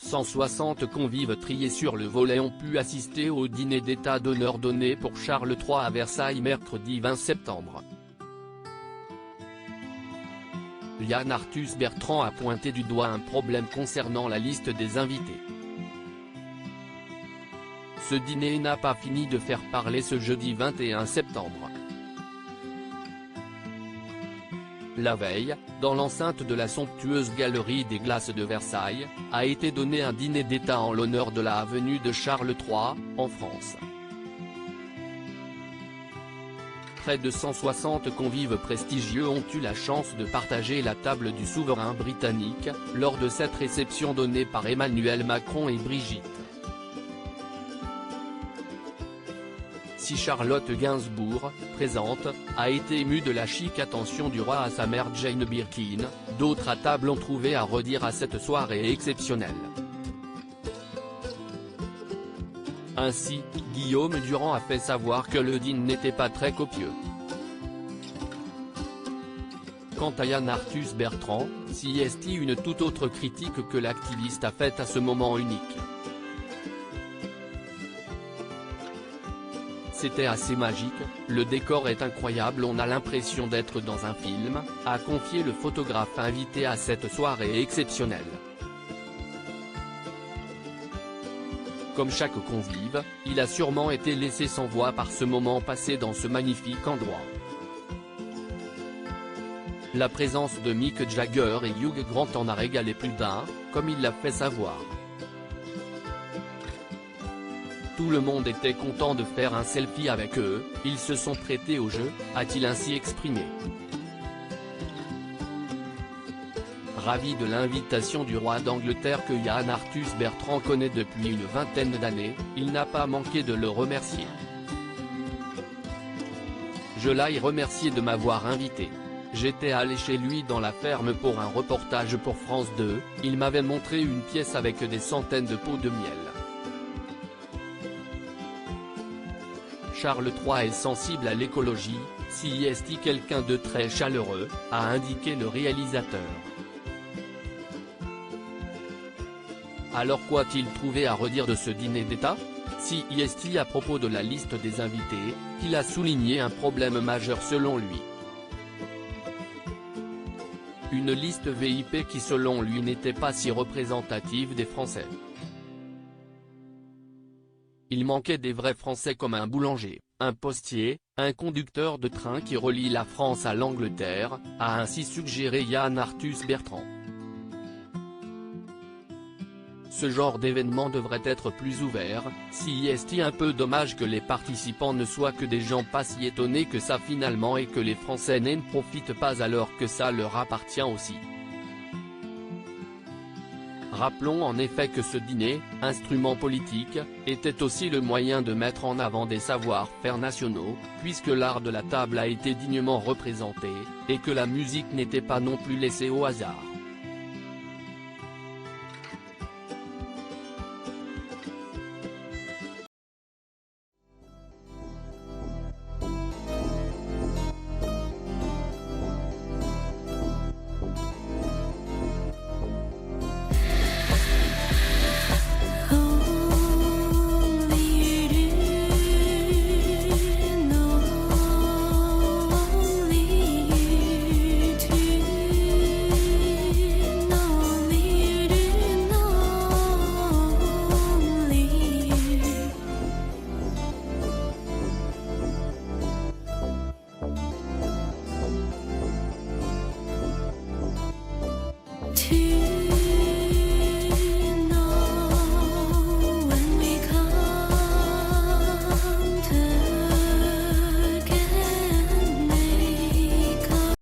160 convives triés sur le volet ont pu assister au dîner d'état d'honneur donné pour Charles III à Versailles mercredi 20 septembre. Yann Arthus Bertrand a pointé du doigt un problème concernant la liste des invités. Ce dîner n'a pas fini de faire parler ce jeudi 21 septembre. La veille, dans l'enceinte de la somptueuse galerie des Glaces de Versailles, a été donné un dîner d'État en l'honneur de la avenue de Charles III, en France. Près de 160 convives prestigieux ont eu la chance de partager la table du souverain britannique, lors de cette réception donnée par Emmanuel Macron et Brigitte. Si Charlotte Gainsbourg, présente, a été émue de la chic attention du roi à sa mère Jane Birkin, d'autres à table ont trouvé à redire à cette soirée exceptionnelle. Ainsi, Guillaume Durand a fait savoir que le dîner n'était pas très copieux. Quant à Yann Arthus Bertrand, s'y est une toute autre critique que l'activiste a faite à ce moment unique. C'était assez magique, le décor est incroyable, on a l'impression d'être dans un film, a confié le photographe invité à cette soirée exceptionnelle. Comme chaque convive, il a sûrement été laissé sans voix par ce moment passé dans ce magnifique endroit. La présence de Mick Jagger et Hugh Grant en a régalé plus d'un, comme il l'a fait savoir. Tout le monde était content de faire un selfie avec eux, ils se sont prêtés au jeu, a-t-il ainsi exprimé. Ravi de l'invitation du roi d'Angleterre que Yann Arthus Bertrand connaît depuis une vingtaine d'années, il n'a pas manqué de le remercier. Je l'ai remercié de m'avoir invité. J'étais allé chez lui dans la ferme pour un reportage pour France 2, il m'avait montré une pièce avec des centaines de pots de miel. Charles III est sensible à l'écologie, s'y est quelqu'un de très chaleureux, a indiqué le réalisateur. Alors quoi-t-il trouvé à redire de ce dîner d'État? Si est à propos de la liste des invités, qu'il a souligné un problème majeur selon lui. Une liste VIP qui selon lui n'était pas si représentative des Français. Il manquait des vrais Français comme un boulanger, un postier, un conducteur de train qui relie la France à l'Angleterre, a ainsi suggéré Yann Arthus Bertrand. Ce genre d'événement devrait être plus ouvert, si est un peu dommage que les participants ne soient que des gens pas si étonnés que ça finalement et que les Français n'en profitent pas alors que ça leur appartient aussi. Rappelons en effet que ce dîner, instrument politique, était aussi le moyen de mettre en avant des savoir-faire nationaux, puisque l'art de la table a été dignement représenté, et que la musique n'était pas non plus laissée au hasard.